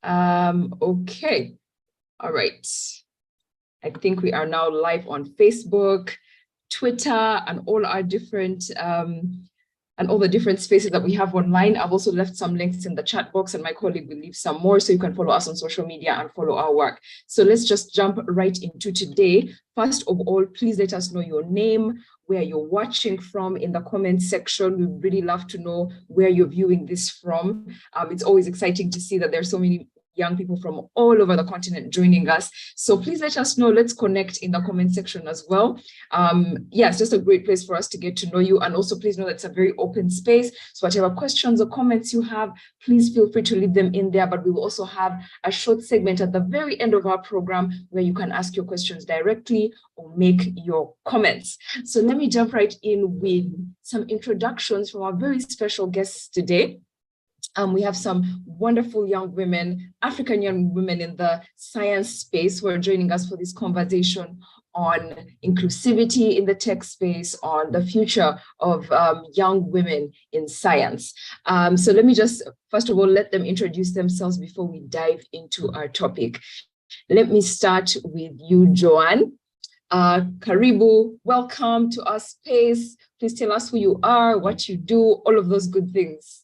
Okay. All right. I think we are now live on Facebook, Twitter, and all our different and all the different spaces that we have online. I've also left some links in the chat box, and my colleague will leave some more, so you can follow us on social media and follow our work. So let's just jump right into today. First of all, please let us know your name, where you're watching from in the comment section. We'd really love to know where you're viewing this from. It's always exciting to see that there's so many young people from all over the continent joining us. So please let us know. Let's connect in the comment section as well. Yeah, it's just a great place for us to get to know you. And also please know that it's a very open space. So whatever questions or comments you have, please feel free to leave them in there. But we will also have a short segment at the very end of our program where you can ask your questions directly or make your comments. So let me jump right in with some introductions from our very special guests today. We have some wonderful young women, African young women in the science space who are joining us for this conversation on inclusivity in the tech space, on the future of young women in science. So let me just, first of all, let them introduce themselves before we dive into our topic. Let me start with you, Joan. Karibu, welcome to our space. Please tell us who you are, what you do, all of those good things.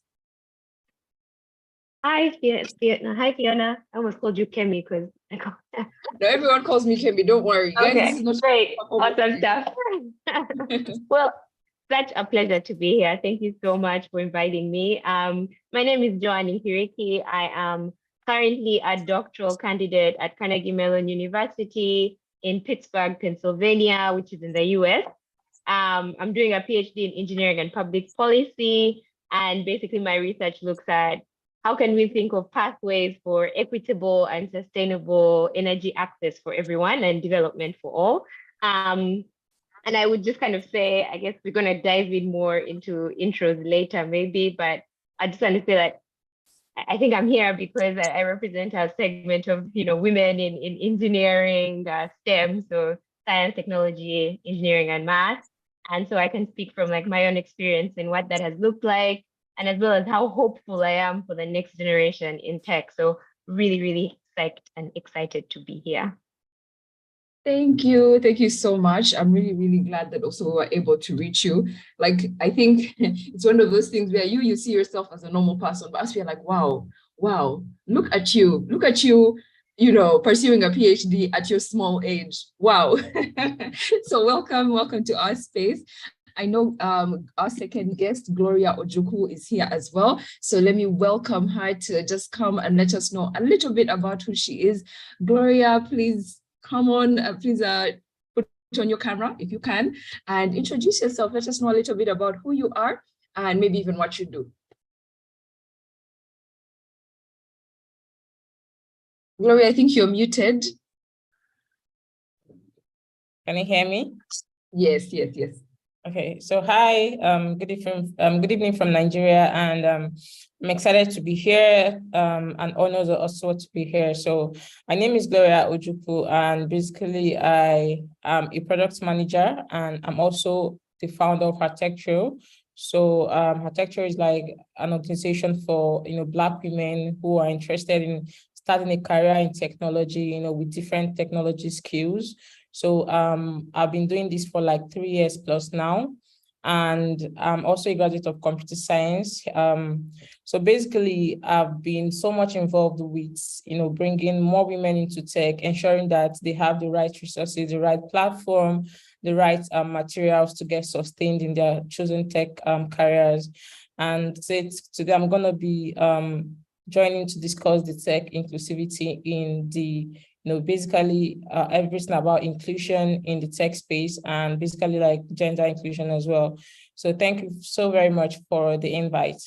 Hi, Fiona. Hi, Fiona. I almost called you Kemi because no, everyone calls me Kemi. Don't worry. Okay, guys, this is not great. Awesome stuff. Well, such a pleasure to be here. Thank you so much for inviting me. My name is Joan Nkiriki. I am currently a doctoral candidate at Carnegie Mellon University in Pittsburgh, Pennsylvania, which is in the US. I'm doing a PhD in engineering and public policy. And basically my research looks at how can we think of pathways for equitable and sustainable energy access for everyone and development for all? And I would just kind of say, I guess we're going to dive in more into intros later, maybe, but I just want to say that I think I'm here because I represent a segment of, women in engineering, STEM, so science, technology, engineering, and math. And so I can speak from like my own experience and what that has looked like, and as well as how hopeful I am for the next generation in tech. So really, really psyched and excited to be here. Thank you. Thank you so much. I'm really, really glad that also we were able to reach you. Like, I think it's one of those things where you see yourself as a normal person, but us, we're like, wow, look at you, pursuing a PhD at your small age. Wow. So welcome to our space. I know our second guest, Gloria Ojukwu, is here as well. So let me welcome her to just come and let us know a little bit about who she is. Gloria, please come on, please put on your camera if you can, and introduce yourself. Let us know a little bit about who you are and maybe even what you do. Gloria, I think you're muted. Can you hear me? Yes. Okay, so hi, good evening from Nigeria, and I'm excited to be here, and honored also to be here. So my name is Gloria Ojukwu, and basically I am a product manager, and I'm also the founder of HerTechTrail. So HerTechTrail is like an organization for Black women who are interested in starting a career in technology, with different technology skills. So I've been doing this for like 3 years plus now, and I'm also a graduate of computer science. So basically, I've been so much involved with, bringing more women into tech, ensuring that they have the right resources, the right platform, the right materials to get sustained in their chosen tech careers. And today I'm going to be joining to discuss the tech inclusivity in the basically everything about inclusion in the tech space, and basically like gender inclusion as well. So thank you so very much for the invite.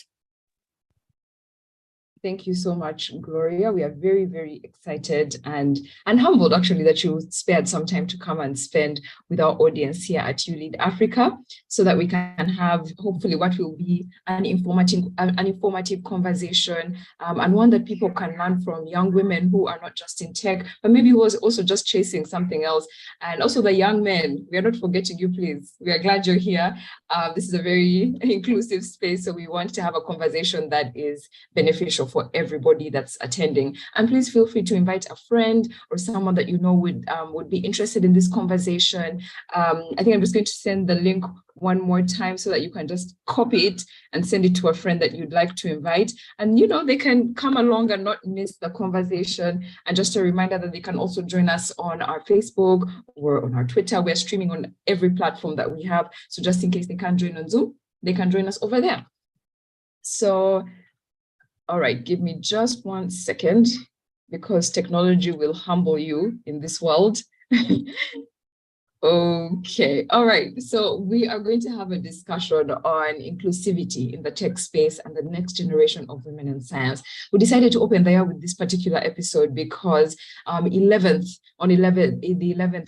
Thank you so much, Gloria. We are very, very excited and humbled actually that you spared some time to come and spend with our audience here at ULead Africa, so that we can have hopefully what will be an informative conversation, and one that people can learn from, young women who are not just in tech, but maybe who was also just chasing something else. And also the young men, we are not forgetting you, please. We are glad you're here. This is a very inclusive space, so we want to have a conversation that is beneficial for everybody that's attending. And please feel free to invite a friend or someone that you know would be interested in this conversation. I think I'm just going to send the link one more time so that you can just copy it and send it to a friend that you'd like to invite. And, you know, they can come along and not miss the conversation. And just a reminder that they can also join us on our Facebook or on our Twitter. We're streaming on every platform that we have. So just in case they can't join on Zoom, they can join us over there. So, all right, give me just 1 second because technology will humble you in this world. Okay, all right. So we are going to have a discussion on inclusivity in the tech space and the next generation of women in science. We decided to open the year with this particular episode because the 11th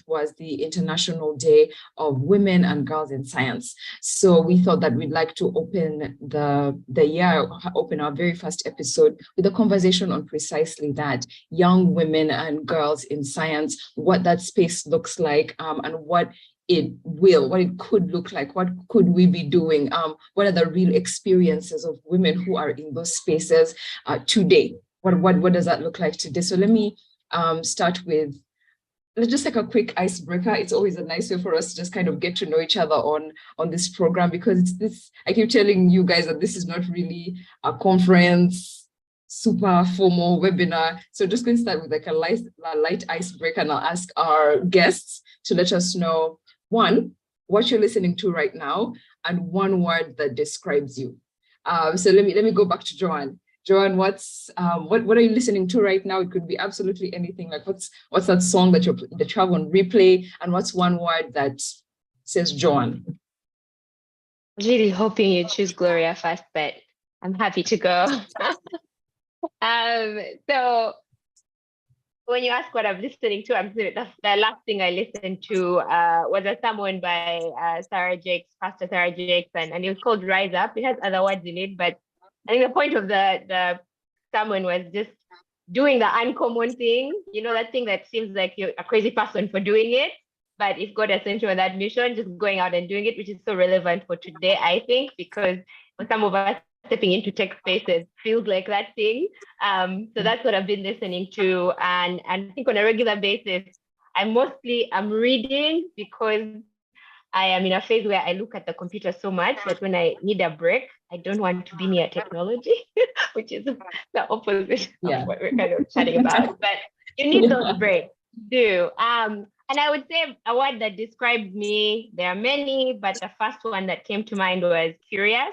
was the International Day of Women and Girls in Science. So we thought that we'd like to open open our very first episode with a conversation on precisely that, young women and girls in science, what that space looks like, and what it could look like, what could we be doing, what are the real experiences of women who are in those spaces today, what does that look like today? So let me start with just like a quick icebreaker. It's always a nice way for us to just kind of get to know each other on this program, because it's this, I keep telling you guys that this is not really a conference, super formal webinar. So just going to start with like a light icebreaker, and I'll ask our guests to let us know, one, what you're listening to right now, and one word that describes you. So let me go back to Joan. Joan, what are you listening to right now? It could be absolutely anything. Like what's that song that you have on replay, and what's one word that says Joan? Really hoping you choose Gloria first, but I'm happy to go. So when you ask what I'm listening to, the last thing I listened to was a sermon by Pastor Sarah Jakes, and it was called Rise Up. It has other words in it, but I think the point of the sermon was just doing the uncommon thing, that thing that seems like you're a crazy person for doing it, but if God has sent you on that mission, just going out and doing it, which is so relevant for today, I think, because for some of us, stepping into tech spaces feels like that thing. So that's what I've been listening to. And I think on a regular basis, I'm reading, because I am in a phase where I look at the computer so much that when I need a break, I don't want to be near technology, which is the opposite of what we're kind of chatting about. But you need those breaks, do. And I would say a word that describes me, there are many, but the first one that came to mind was curious.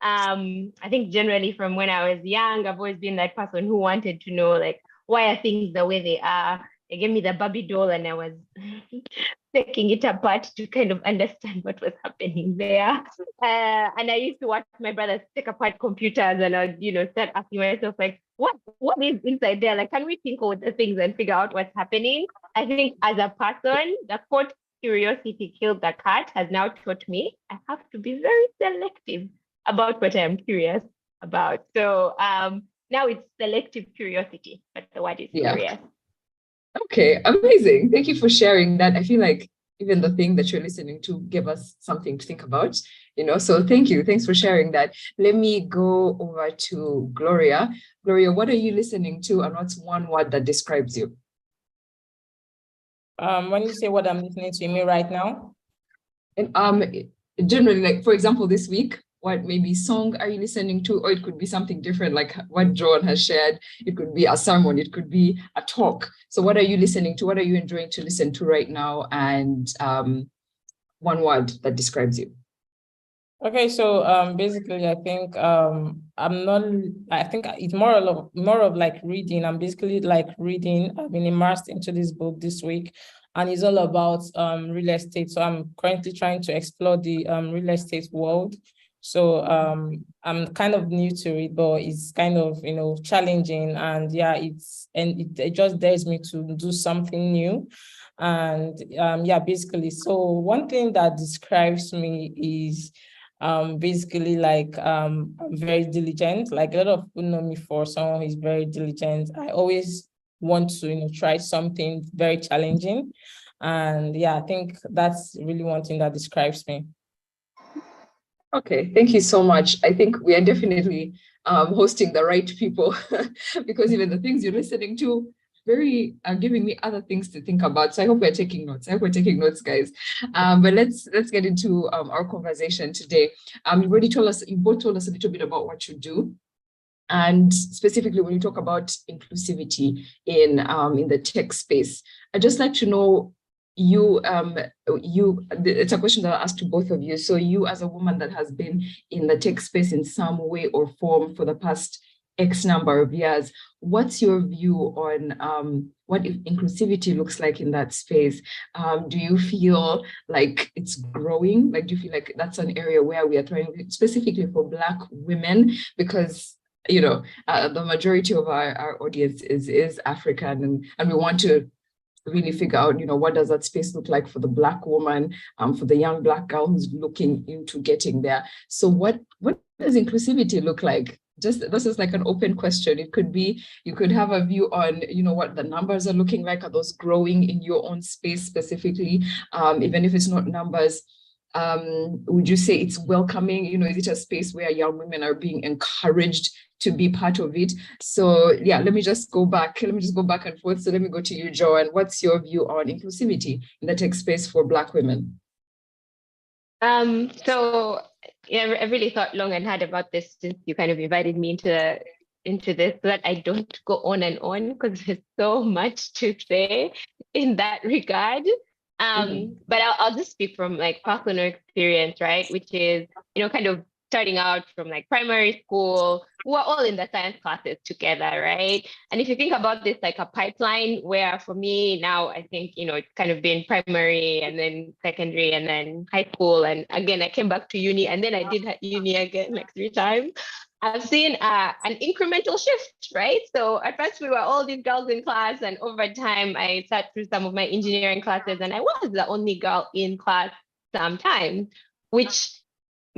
I think generally from when I was young, I've always been that person who wanted to know, like, why are things the way they are? They gave me the Barbie doll and I was taking it apart to kind of understand what was happening there. And I used to watch my brothers take apart computers, and I'd, start asking myself, like, what is inside there? Like, can we think of the things and figure out what's happening? I think as a person, the quote, curiosity killed the cat, has now taught me I have to be very selective about what I'm curious about. So now it's selective curiosity, but the word is curious. Okay, amazing. Thank you for sharing that. I feel like even the thing that you're listening to gave us something to think about, so thank you. Thanks for sharing that. Let me go over to Gloria. Gloria, what are you listening to, and what's one word that describes you? When you say what I'm listening to, you mean right now? And generally, like, for example, this week, what maybe song are you listening to? Or it could be something different, like what Joan has shared. It could be a sermon, it could be a talk. So what are you listening to? What are you enjoying to listen to right now? And one word that describes you. Okay, so basically I think I think it's more of like reading. I'm basically like reading. I've been immersed into this book this week, and it's all about real estate. So I'm currently trying to explore the real estate world. So I'm kind of new to it, but it's kind of, challenging, and it just dares me to do something new. And basically, so one thing that describes me is basically like I'm very diligent. Like a lot of people know me for someone who is very diligent. I always want to try something very challenging, and I think that's really one thing that describes me. Okay, thank you so much. I think we are definitely hosting the right people, because even the things you're listening to are giving me other things to think about. So I hope we're taking notes. I hope we're taking notes, guys. But let's get into our conversation today. You both told us a little bit about what you do. And specifically, when you talk about inclusivity in the tech space, I'd just like to know it's a question that I'll ask to both of you. So you, as a woman that has been in the tech space in some way or form for the past X number of years, what's your view on what inclusivity looks like in that space? Do you feel like it's growing? Like, do you feel like that's an area where we are trying, specifically for Black women? Because the majority of our audience is African, and we want to really figure out, what does that space look like for the Black woman, for the young Black girl who's looking into getting there. So what does inclusivity look like? This is like an open question. It could be, you could have a view on, what the numbers are looking like. Are those growing in your own space specifically? Even if it's not numbers, would you say it's welcoming? Is it a space where young women are being encouraged to be part of it? So yeah, let me just go back and forth. So let me go to you, Joan. What's your view on inclusivity in the tech space for Black women? So yeah, I really thought long and hard about this since you kind of invited me into this, so that I don't go on and on, because there's so much to say in that regard. But I'll just speak from like personal experience, right? Which is, kind of starting out from like primary school, we're all in the science classes together, right? And if you think about this like a pipeline, where for me now, I think, it's kind of been primary and then secondary and then high school. And again, I came back to uni, and then I did uni again like 3 times. I've seen an incremental shift, right? So at first we were all these girls in class, and over time I sat through some of my engineering classes, and I was the only girl in class sometimes, which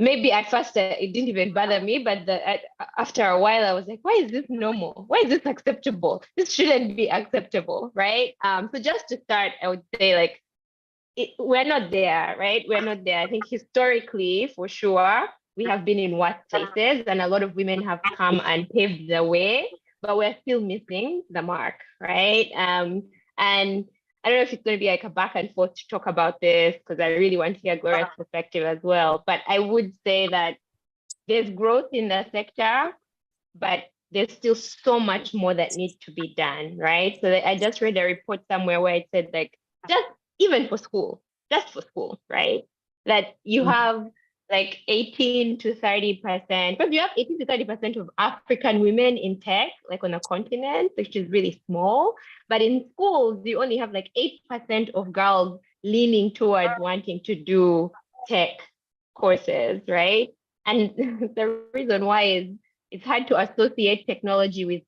maybe at first it didn't even bother me, but after a while I was like, why is this normal? Why is this acceptable? This shouldn't be acceptable, right? So just to start, I would say like, we're not there, right? We're not there. I think historically, for sure, we have been in worse places, and a lot of women have come and paved the way, but we're still missing the mark, right? And I don't know if it's going to be like a back and forth to talk about this, because I really want to hear Gloria's perspective as well. But I would say that there's growth in the sector, but there's still so much more that needs to be done, right? So I just read a report somewhere where it said like, just for school, right? That you have like 18 to 30%, but you have 18 to 30% of African women in tech, like on a continent, which is really small. But in schools, you only have like 8% of girls leaning towards wanting to do tech courses, right? And the reason why is it's hard to associate technology with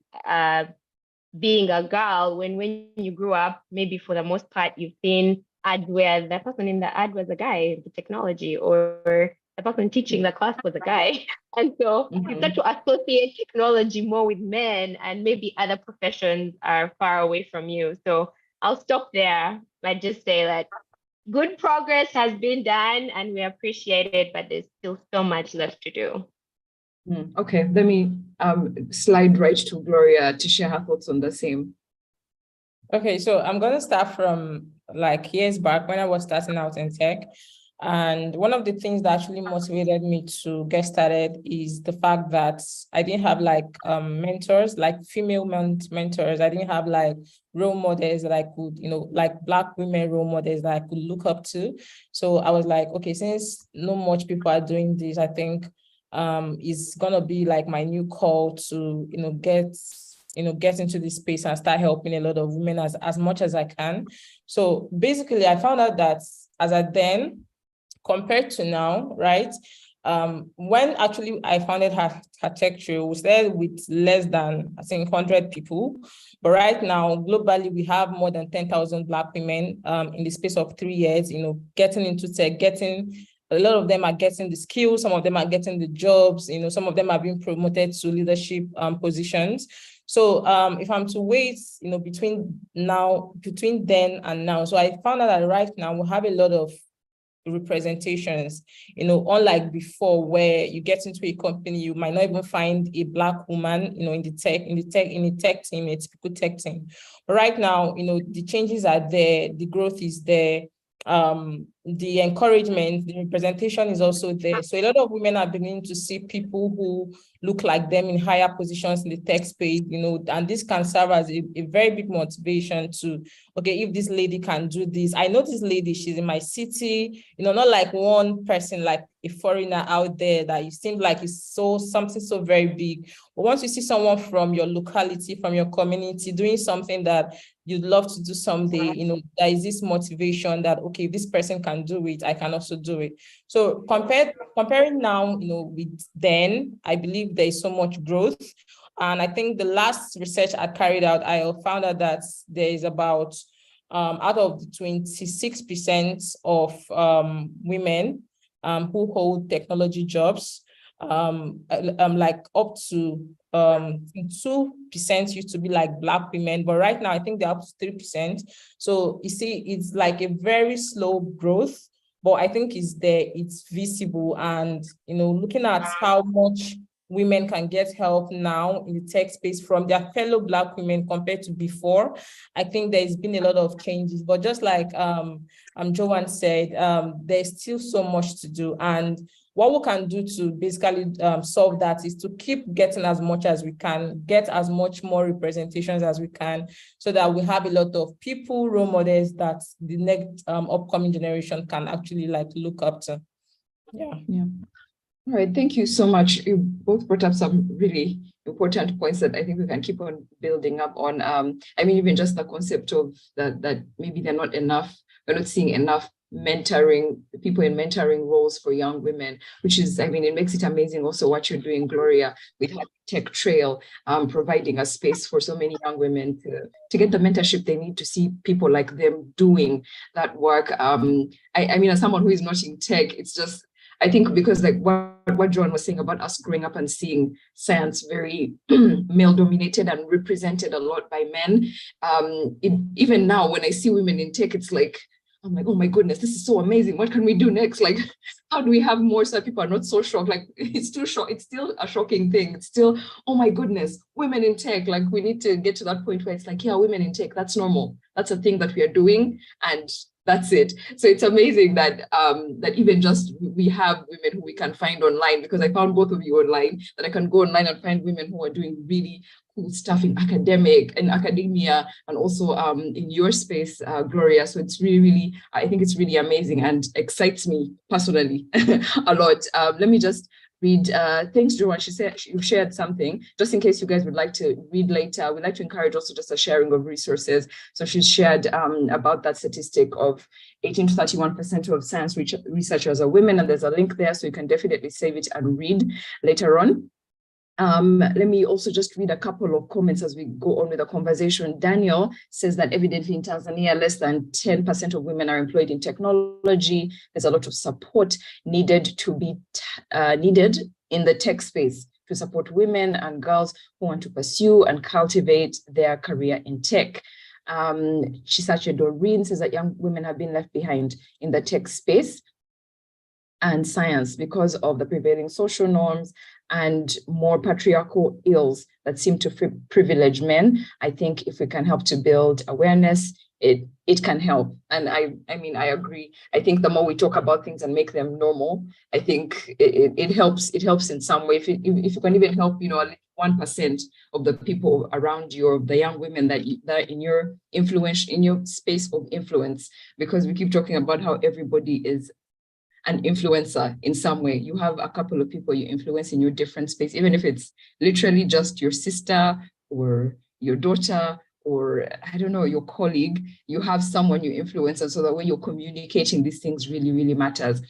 being a girl when you grew up, maybe for the most part, you've seen ads where the person in the ad was a guy, the technology, or the person teaching the class was a guy. And so you start to associate technology more with men, and maybe other professions are far away from you. So I'll stop there. I just say that good progress has been done and we appreciate it, but there's still so much left to do. Okay, let me slide right to Gloria to share her thoughts on the same. Okay, so I'm going to start from like years back when I was starting out in tech. And one of the things that actually motivated me to get started is the fact that I didn't have like mentors, like female mentors. I didn't have like role models that I could, like Black women role models that I could look up to. So I was like, okay, since not much people are doing this, I think it's going to be like my new call to, get into this space and start helping a lot of women as much as I can. So basically, I found out that as I then, compared to now, right? When actually I founded HerTechTrail, we started with less than, I think, 100 people. But right now, globally, we have more than 10,000 Black women in the space of 3 years, getting into tech, a lot of them are getting the skills, some of them are getting the jobs, some of them are being promoted to leadership positions. So if I'm to wait, between then and now, so I found out that right now we have a lot of representations, unlike before where you get into a company, you might not even find a Black woman, in the tech team, a typical tech team. But right now, the changes are there, the growth is there, the encouragement, the representation is also there. So a lot of women are beginning to see people who look like them in higher positions in the tech space, and this can serve as a very big motivation to, okay, if this lady can do this, I know this lady, she's in my city, not like one person, like a foreigner out there that you seem like is something so very big. But once you see someone from your locality, from your community doing something that you'd love to do someday, there is this motivation that, okay, if this person can do it, I can also do it. So comparing now, with then, I believe there is so much growth. And I think the last research I carried out, I found out that there is about, out of the 26% of women who hold technology jobs, like up to 2% used to be like Black women, but right now I think they're up to 3%. So you see, it's like a very slow growth, but I think it's there, it's visible. And, looking at how much women can get help now in the tech space from their fellow Black women compared to before, I think there's been a lot of changes. But just like Joan said, there's still so much to do. And what we can do to basically solve that is to keep getting as much as we can, get as much more representations as we can, so that we have a lot of people, role models that the next upcoming generation can actually look up to. Yeah. All right, thank you so much. You both brought up some really important points that I think we can keep on building up on. Even just the concept of that maybe they're not enough, we're not seeing enough people in mentoring roles for young women, which is, it makes it amazing also what you're doing, Gloria, with HerTechTrail, providing a space for so many young women to get the mentorship they need, to see people like them doing that work. As someone who is not in tech, it's just, I think because like what Joan was saying about us growing up and seeing science very male dominated and represented a lot by men, even now when I see women in tech, it's like, I'm like, oh my goodness, this is so amazing. What can we do next? Like, how do we have more so that people are not so shocked? Like, it's too shock. It's still a shocking thing. It's still, oh my goodness, women in tech. Like, we need to get to that point where it's like, yeah, women in tech, that's normal. That's a thing that we are doing, and that's it. So it's amazing that that even just we have women who we can find online, because I found both of you online, that I can go online and find women who are doing really cool stuff in academia, and also in your space, Gloria. So it's really, I think it's really amazing and excites me personally a lot. Let me just read. Thanks, Joan. She said you shared something, just in case you guys would like to read later. We'd like to encourage also just a sharing of resources. So she shared about that statistic of 18 to 31% of science researchers are women, and there's a link there, so you can definitely save it and read later on. Let me also just read a couple of comments as we go on with the conversation. Daniel says that evidently in Tanzania, less than 10% of women are employed in technology. There's a lot of support needed needed in the tech space to support women and girls who want to pursue and cultivate their career in tech. Chisache Doreen says that young women have been left behind in the tech space and science because of the prevailing social norms and more patriarchal ills that seem to privilege men. I think if we can help to build awareness, it can help. And I agree. I think the more we talk about things and make them normal, I think it helps in some way. If you can even help, 1% of the people around you, or the young women that in your influence, in your space of influence, because we keep talking about how everybody is an influencer in some way. You have a couple of people you influence in your different space, even if it's literally just your sister or your daughter, or I don't know, your colleague. You have someone you influence, and so that when you're communicating, these things really, really matters.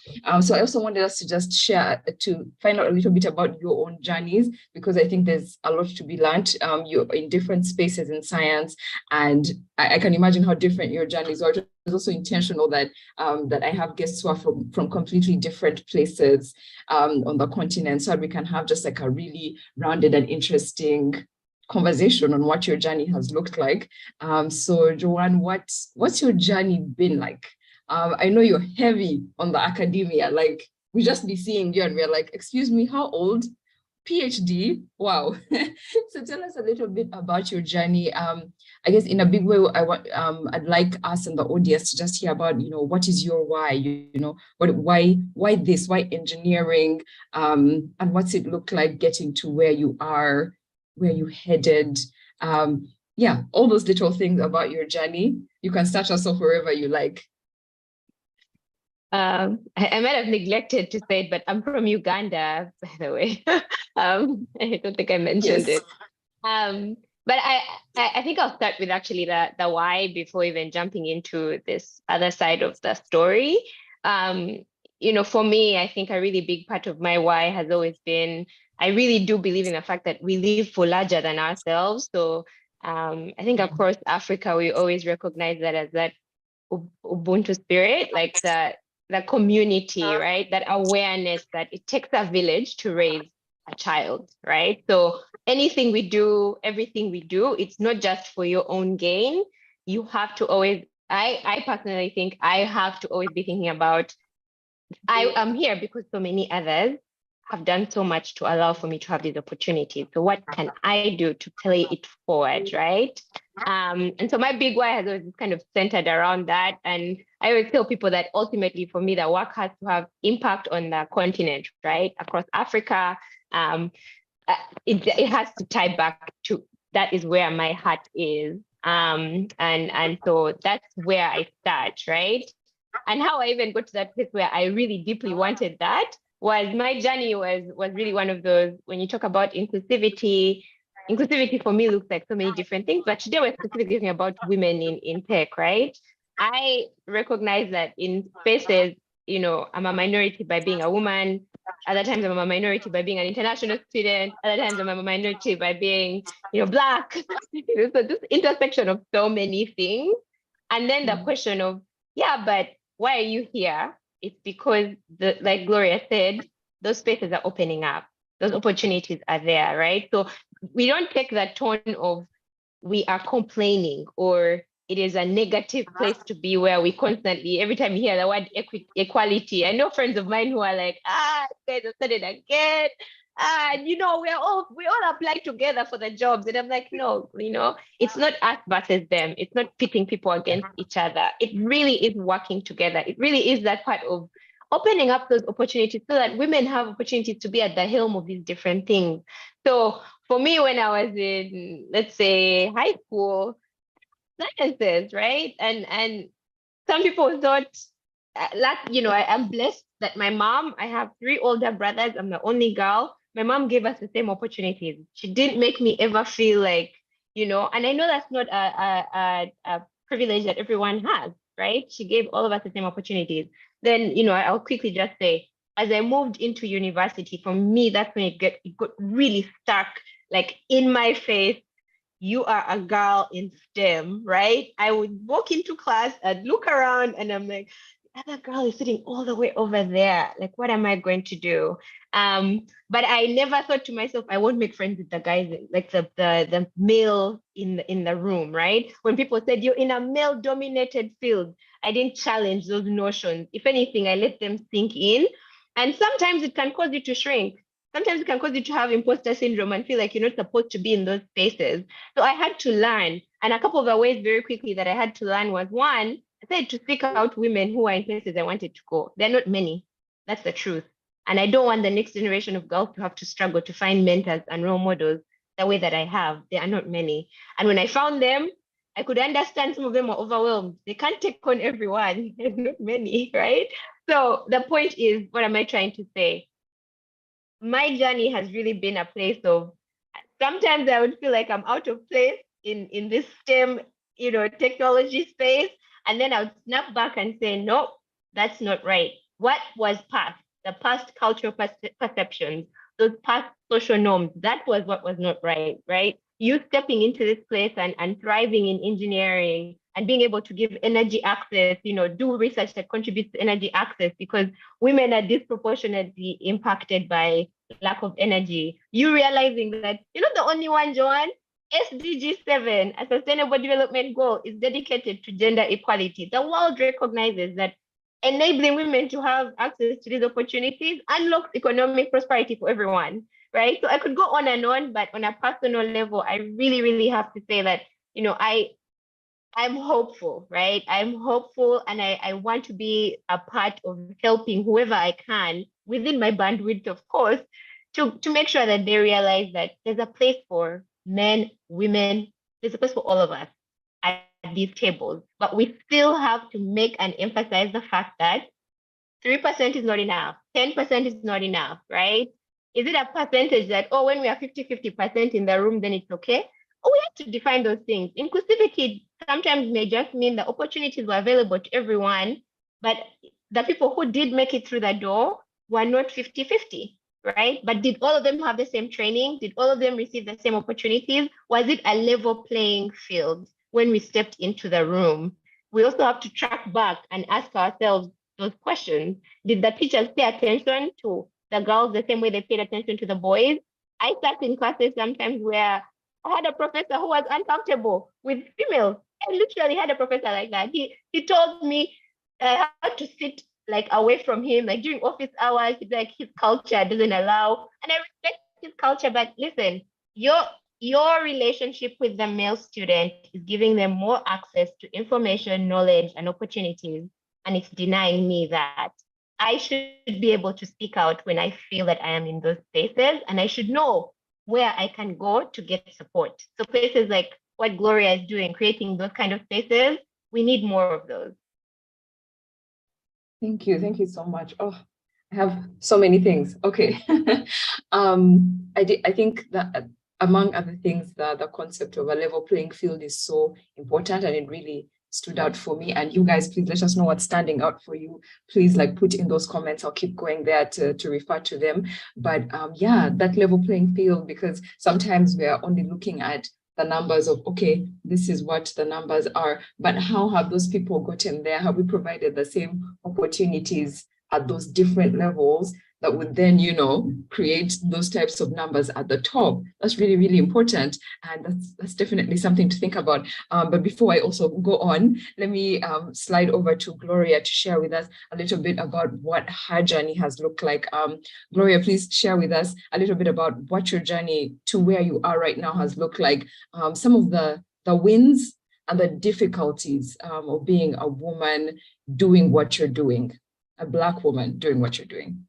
So I also wanted us to just share, to find out a little bit about your own journeys, because I think there's a lot to be learned. You're in different spaces in science, and I can imagine how different your journeys are. It's also intentional that that I have guests who are from completely different places on the continent, so we can have just like a really rounded and interesting conversation on what your journey has looked like. So Joan, what's your journey been like? I know you're heavy on the academia. Like, we just be seeing you and we're like, excuse me, how old? PhD? Wow. So tell us a little bit about your journey. I guess in a big way, I'd like us and the audience to just hear about, what is your why? Why this? Why engineering? And what's it look like getting to where you are, where you headed? Yeah, all those little things about your journey. You can start us off wherever you like. I might have neglected to say it, but I'm from Uganda, by the way. I don't think I mentioned it. But I think I'll start with actually the why before even jumping into this other side of the story. For me, I think a really big part of my why has always been, I really do believe in the fact that we live for larger than ourselves. So I think across Africa, we always recognize that as that Ubuntu spirit, like the community, right? That awareness that it takes a village to raise a child, right? So anything we do, everything we do, it's not just for your own gain. You have to always, I personally think I have to always be thinking about, I am here because so many others have done so much to allow for me to have these opportunities. So what can I do to play it forward, right? And so my big why has always kind of centered around that. And I always tell people that ultimately for me, the work has to have impact on the continent, right? Across Africa, it has to tie back to, that is where my heart is. And so that's where I start, right? And how I even got to that place where I really deeply wanted that was my journey was really one of those, when you talk about inclusivity for me looks like so many different things, but today we're specifically talking about women in tech, right? I recognize that in spaces, I'm a minority by being a woman. Other times I'm a minority by being an international student. Other times I'm a minority by being, Black. So this intersection of so many things. And then the question of, yeah, but why are you here? It's because, like Gloria said, those spaces are opening up. Those opportunities are there, right? So we don't take that tone of we are complaining or it is a negative place to be where we constantly, every time you hear the word equality, I know friends of mine who are like, you guys have said it again. We all apply together for the jobs. And I'm like, no, it's not us versus them. It's not pitting people against each other. It really is working together. It really is that part of opening up those opportunities so that women have opportunities to be at the helm of these different things. So for me, when I was in, let's say, high school, sciences, right? And some people thought, I am blessed that my mom, I have 3 older brothers, I'm the only girl. My mom gave us the same opportunities. She didn't make me ever feel like, and I know that's not a privilege that everyone has, right? She gave all of us the same opportunities. Then, I'll quickly just say, as I moved into university, for me, that's when it got really stuck, like in my face. You are a girl in STEM, right? I would walk into class, I'd look around and I'm like, the other girl is sitting all the way over there. Like, what am I going to do? But I never thought to myself, I won't make friends with the guys, like the male in the room, right? When people said you're in a male-dominated field, I didn't challenge those notions. If anything, I let them sink in. And sometimes it can cause you to shrink. Sometimes it can cause you to have imposter syndrome and feel like you're not supposed to be in those spaces. So I had to learn. And a couple of the ways very quickly that I had to learn was, one, I said to seek out women who are in places I wanted to go. They're not many. That's the truth. And I don't want the next generation of girls to have to struggle to find mentors and role models the way that I have. There are not many. And when I found them, I could understand some of them are overwhelmed. They can't take on everyone. There's not many, right? So the point is, what am I trying to say? My journey has really been a place of, sometimes I would feel like I'm out of place in this STEM, technology space. And then I would snap back and say, no, that's not right. What was past? The past cultural perceptions, those past social norms, that was what was not right, right? You stepping into this place and thriving in engineering and being able to give energy access, do research that contributes to energy access, because women are disproportionately impacted by lack of energy. You realizing that you're not the only one, Joanne. SDG 7, a sustainable development goal, is dedicated to gender equality. The world recognizes that enabling women to have access to these opportunities unlocks economic prosperity for everyone, right? So I could go on and on, but on a personal level, I really, really have to say that, I'm hopeful, right? I'm hopeful, and I want to be a part of helping whoever I can within my bandwidth, of course, to make sure that they realize that there's a place for men, women, there's a place for all of us at these tables. But we still have to make and emphasize the fact that 3% is not enough, 10% is not enough, right? Is it a percentage that, oh, when we are 50% in the room, then it's okay? Oh, we have to define those things. Inclusivity sometimes may just mean the opportunities were available to everyone, but the people who did make it through the door were not 50-50, right? But did all of them have the same training? Did all of them receive the same opportunities? Was it a level playing field when we stepped into the room? We also have to track back and ask ourselves those questions. Did the teachers pay attention to the girls the same way they paid attention to the boys? I sat in classes sometimes where I had a professor who was uncomfortable with females. I literally had a professor like that. He told me I had to sit like away from him, like during office hours. Like his culture doesn't allow, and I respect his culture. But listen, your relationship with the male student is giving them more access to information, knowledge, and opportunities, and it's denying me that. I should be able to speak out when I feel that I am in those spaces, and I should know where I can go to get support. So places like what Gloria is doing, creating those kind of spaces, we need more of those. Thank you so much. Oh, I have so many things. Okay. I think that among other things, the concept of a level playing field is so important, and it really stood out for me. And you guys, please let us know what's standing out for you. Please put in those comments. I'll keep going there to refer to them. But yeah, that level playing field, because sometimes we are only looking at the numbers of, okay, this is what the numbers are, but how have those people gotten there? Have we provided the same opportunities at those different levels that would then, create those types of numbers at the top? That's really, really important. And that's definitely something to think about. But before I also go on, let me slide over to Gloria to share with us a little bit about what her journey has looked like. Gloria, please share with us a little bit about what your journey to where you are right now has looked like, some of the wins and the difficulties of being a woman doing what you're doing, a Black woman doing what you're doing.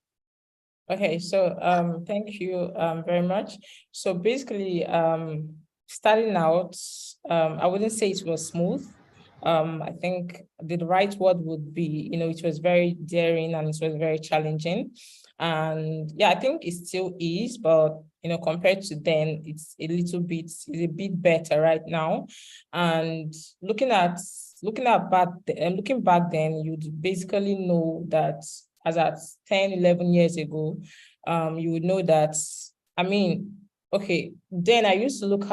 Okay, so thank you very much. So basically, starting out, I wouldn't say it was smooth. I think the right word would be, it was very daring and it was very challenging. And yeah, I think it still is, but compared to then, it's a bit better right now. And looking back then, you'd basically know that as at 10, 11 years ago, you would know that, okay, then I used to look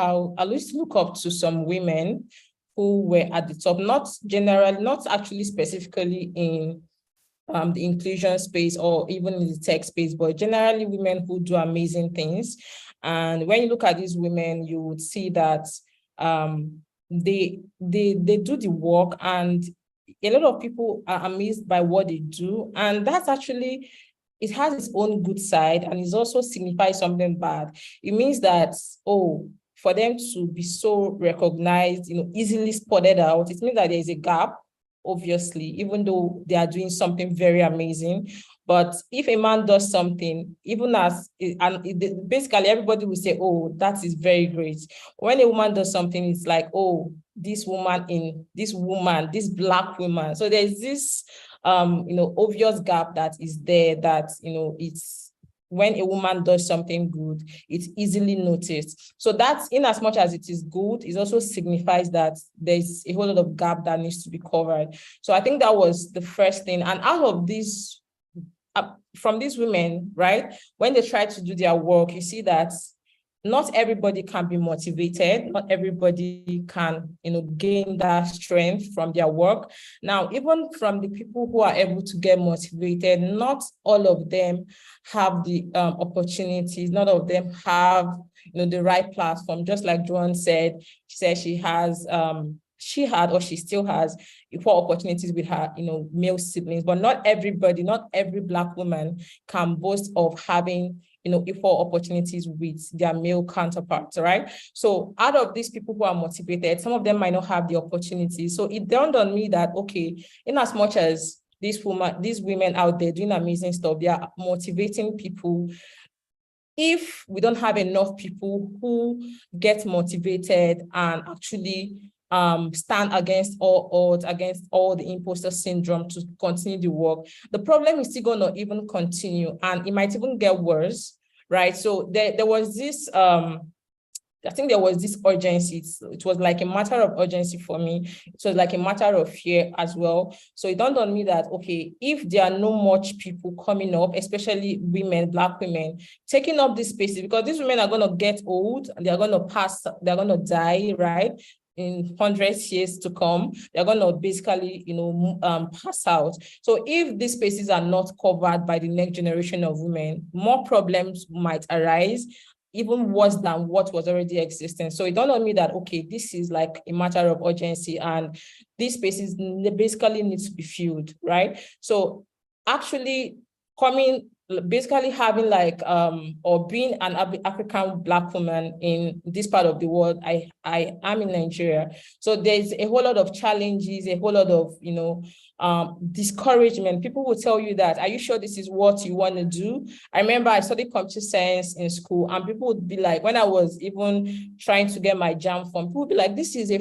up to some women who were at the top, not actually specifically in the inclusion space or even in the tech space, but generally women who do amazing things. And when you look at these women, you would see that they do the work, and a lot of people are amazed by what they do. And that's actually, it has its own good side, and it also signifies something bad. It means that, for them to be so recognized, easily spotted out, it means that there is a gap, obviously, even though they are doing something very amazing. But if a man does something, basically everybody will say, oh, that is very great. When a woman does something, it's like, oh, this Black woman. So there's this, obvious gap that is there, that, it's when a woman does something good, it's easily noticed. So that's, in as much as it is good, it also signifies that there's a whole lot of gap that needs to be covered. So I think that was the first thing. And out of this, from these women, right, when they try to do their work, you see that not everybody can be motivated. Not everybody can, gain that strength from their work. Now, even from the people who are able to get motivated, not all of them have the opportunities. Not all of them have, the right platform. Just like Joan said, she said she has she had, or she still has, equal opportunities with her, male siblings. But not everybody, not every Black woman can boast of having, equal opportunities with their male counterparts, right? So out of these people who are motivated, some of them might not have the opportunity. So it dawned on me that, okay, in as much as these women out there doing amazing stuff, they are motivating people. If we don't have enough people who get motivated and actually stand against all odds, against all the imposter syndrome to continue the work, the problem is still going to even continue, and it might even get worse, right? So there was this, I think there was this urgency. It was like a matter of urgency for me. It was like a matter of fear as well. So it dawned on me that, okay, if there are no much people coming up, especially women, Black women, taking up these spaces, because these women are going to get old and they're going to pass, they're going to die, right? In hundreds years to come, they're going to basically, pass out. So if these spaces are not covered by the next generation of women, more problems might arise, even worse than what was already existing. So it dawned on me that, okay, this is like a matter of urgency, and these spaces basically need to be filled, right? So actually basically having like, or being an African Black woman in this part of the world, I am in Nigeria. So there's a whole lot of challenges, a whole lot of, discouragement. People will tell you that, are you sure this is what you want to do? I remember I studied computer science in school, and people would be like, when I was even trying to get my JAM form, people would be like, this is a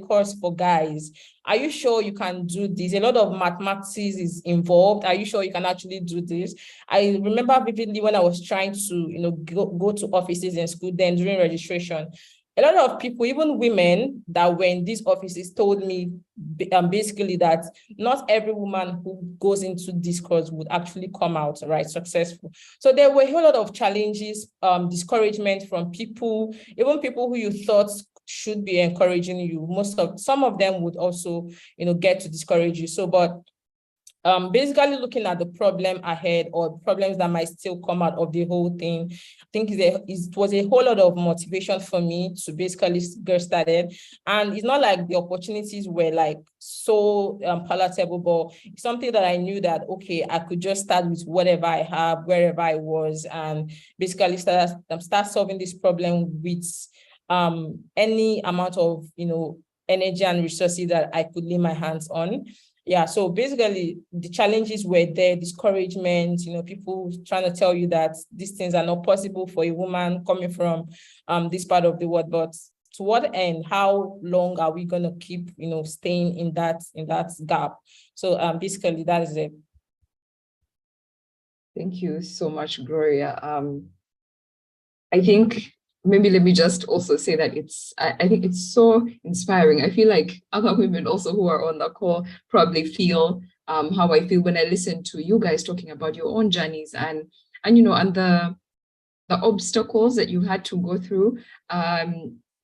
course for guys. Are you sure you can do this? A lot of mathematics is involved. Are you sure you can actually do this? I remember vividly when I was trying to, go to offices in school then during registration. A lot of people, even women that were in these offices, told me basically that not every woman who goes into this course would actually come out, right, successful. So there were a whole lot of challenges, discouragement from people, even people who you thought should be encouraging you. Some of them would also, get to discourage you. So, but basically looking at the problem ahead, or problems that might still come out of the whole thing, I think it was a whole lot of motivation for me to basically get started. And it's not like the opportunities were like so palatable, but it's something that I knew that, okay, I could just start with whatever I have, wherever I was, and basically start solving this problem with any amount of, energy and resources that I could lay my hands on. Yeah, so basically the challenges were there, discouragement, people trying to tell you that these things are not possible for a woman coming from this part of the world. But to what end? How long are we going to keep, staying in that gap? So basically that is it. Thank you so much, Gloria. I think maybe let me just also say that I think it's so inspiring. I feel like other women also who are on the call probably feel how I feel when I listen to you guys talking about your own journeys and the obstacles that you had to go through.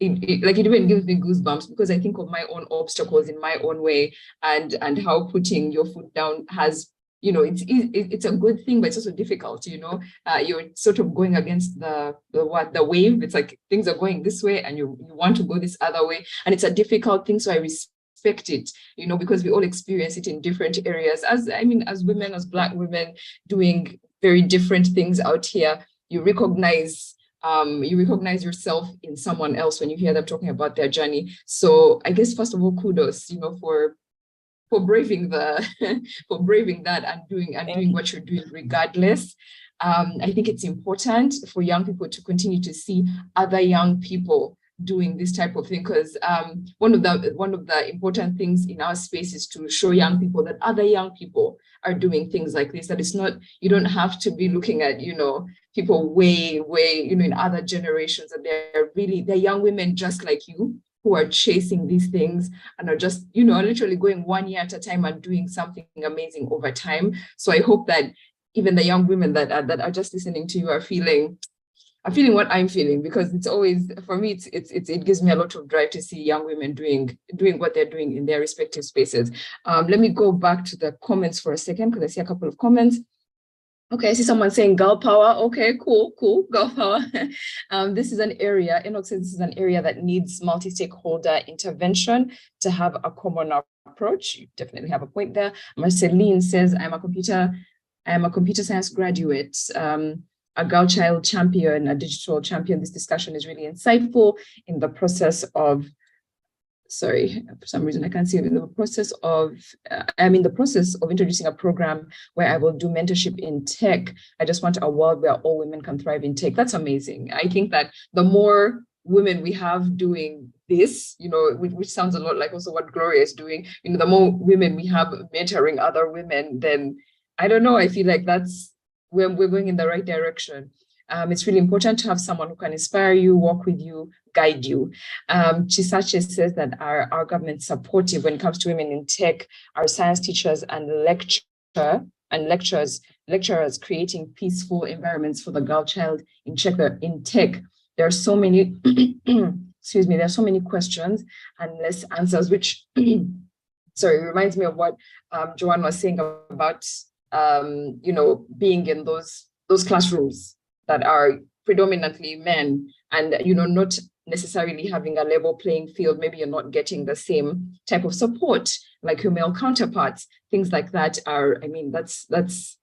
It even gives me goosebumps, because I think of my own obstacles in my own way, and how putting your foot down has, it's a good thing, but it's also difficult. You're sort of going against the wave. It's like things are going this way and you want to go this other way, and it's a difficult thing. So I respect it, because we all experience it in different areas. As women, as Black women doing very different things out here, you recognize yourself in someone else when you hear them talking about their journey. So I guess first of all, kudos, for braving that and doing what you're doing regardless. I think it's important for young people to continue to see other young people doing this type of thing, because one of the important things in our space is to show young people that other young people are doing things like this, that it's not, you don't have to be looking at people way in other generations, and they're young women just like you who are chasing these things and are just literally going 1 year at a time and doing something amazing over time. So I hope that even the young women that are just listening to you are feeling what I'm feeling, because it's always, for me, it gives me a lot of drive to see young women doing what they're doing in their respective spaces. Let me go back to the comments for a second, because I see a couple of comments. Okay, I see someone saying girl power. Okay, cool, girl power. This is an area, Enoch says this is an area that needs multi-stakeholder intervention to have a common approach. You definitely have a point there. Marceline says, I am a computer science graduate, a girl child champion, a digital champion. This discussion is really insightful in the process of, sorry, for some reason I can't see it, in the process of, I'm in the process of introducing a program where I will do mentorship in tech. I just want a world where all women can thrive in tech. That's amazing. I think that the more women we have doing this, which sounds a lot like also what Gloria is doing, the more women we have mentoring other women, then I don't know, I feel like that's when we're going in the right direction. It's really important to have someone who can inspire you, walk with you, guide you. Chisache says that our government's supportive when it comes to women in tech, our science teachers and lecturers creating peaceful environments for the girl child in tech. There are so many, excuse me, there are so many questions and less answers, which, sorry, reminds me of what Joanne was saying about, being in those classrooms that are predominantly men and, not necessarily having a level playing field. Maybe you're not getting the same type of support like your male counterparts. Things like that are, it's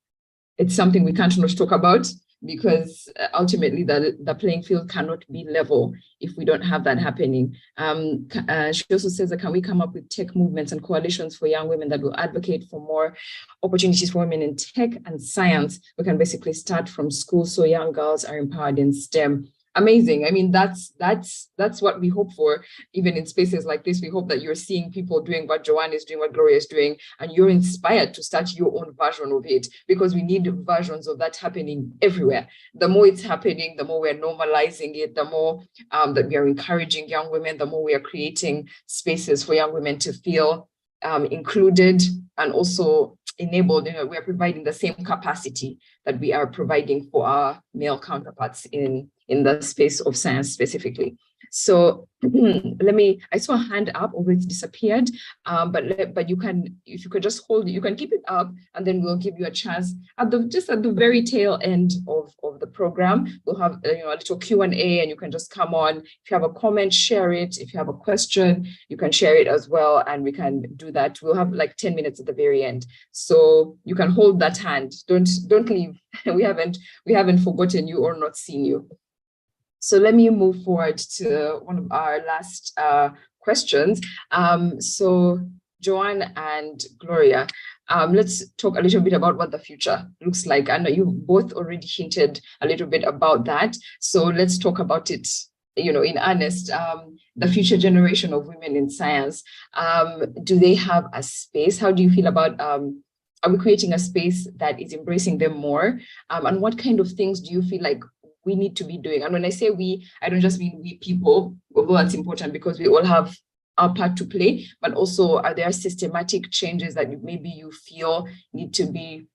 something we can't not talk about, because ultimately the playing field cannot be level if we don't have that happening. She also says that can we come up with tech movements and coalitions for young women that will advocate for more opportunities for women in tech and science? We can basically start from school so young girls are empowered in STEM. Amazing. That's what we hope for. Even in spaces like this, we hope that you're seeing people doing what Joanne is doing, what Gloria is doing, and you're inspired to start your own version of it, because we need versions of that happening everywhere. The more it's happening, the more we're normalizing it, the more that we are encouraging young women, the more we are creating spaces for young women to feel included and also enabled. We are providing the same capacity that we are providing for our male counterparts in the space of science specifically. So I saw a hand up, although it's disappeared, but you can, if you could just hold it, you can keep it up, and then we'll give you a chance at the very tail end of the program. We'll have a little Q&A, and you can just come on. If you have a comment, share it. If you have a question, you can share it as well, and we can do that. We'll have like 10 minutes at the very end, so you can hold that hand. Don't leave. We haven't forgotten you or not seen you. So let me move forward to one of our last questions. So Joanne and Gloria, let's talk a little bit about what the future looks like. I know you both already hinted a little bit about that. So let's talk about it, in earnest. The future generation of women in science, do they have a space? How do you feel about, are we creating a space that is embracing them more? And what kind of things do you feel like we need to be doing? And when I say we, I don't just mean we people, although that's important because we all have our part to play, but also are there systematic changes that maybe you feel need to be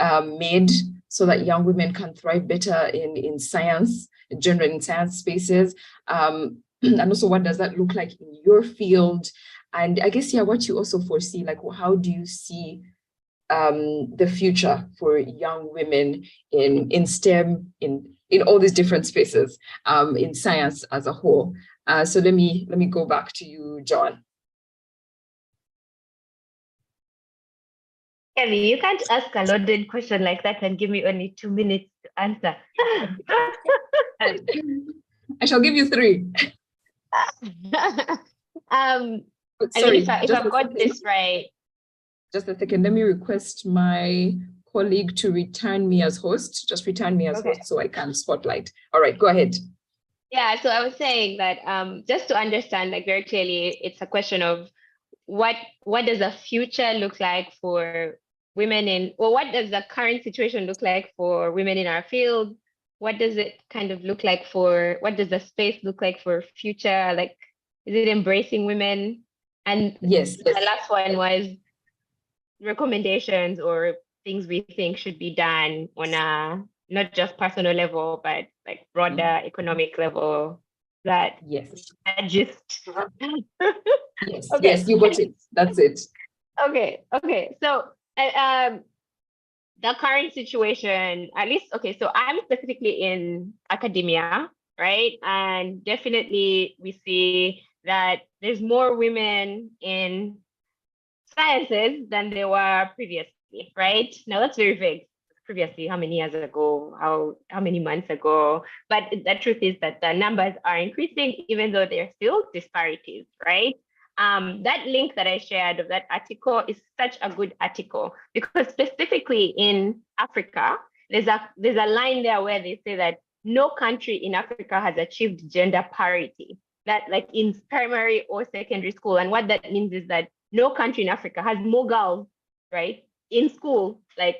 made so that young women can thrive better in science, generally in science spaces? And also, what does that look like in your field? And I guess, what you also foresee, like how do you see the future for young women in STEM, in all these different spaces, in science as a whole? So let me go back to you, John. Kelly, you can't ask a loaded question like that and give me only 2 minutes to answer. I shall give you 3. Sorry, if I've got this right. Just a second, let me request my colleague to return me as host. Just return me as host so I can spotlight. All right, go ahead. Yeah, so I was saying that just to understand like very clearly, it's a question of what does the future look like for women what does the current situation look like for women in our field? What does it kind of look like what does the space look like for future? Like, is it embracing women? And yes. The last one was recommendations or things we think should be done on a not just personal level, but like broader economic level. That just yes, yes, you got it. That's it. Okay. So the current situation, at least, okay, so I'm specifically in academia, right? And definitely we see that there's more women in sciences than there were previously, right? Now that's very vague. Previously, how many years ago, how many months ago? But the truth is that the numbers are increasing, even though there are still disparities, right? That link that I shared of that article is such a good article because specifically in Africa, there's a line there where they say that no country in Africa has achieved gender parity, that like in primary or secondary school. And what that means is that no country in Africa has more girls, right, in school, like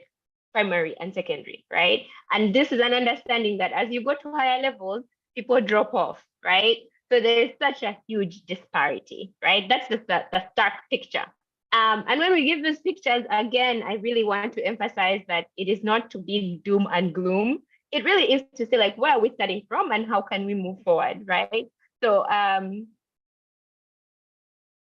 primary and secondary, right? And this is an understanding that as you go to higher levels, people drop off, right? So there's such a huge disparity, right? That's just the stark picture. And when we give these pictures, again, I really want to emphasize that it is not to be doom and gloom. It really is to say, like, where are we starting from and how can we move forward, right? So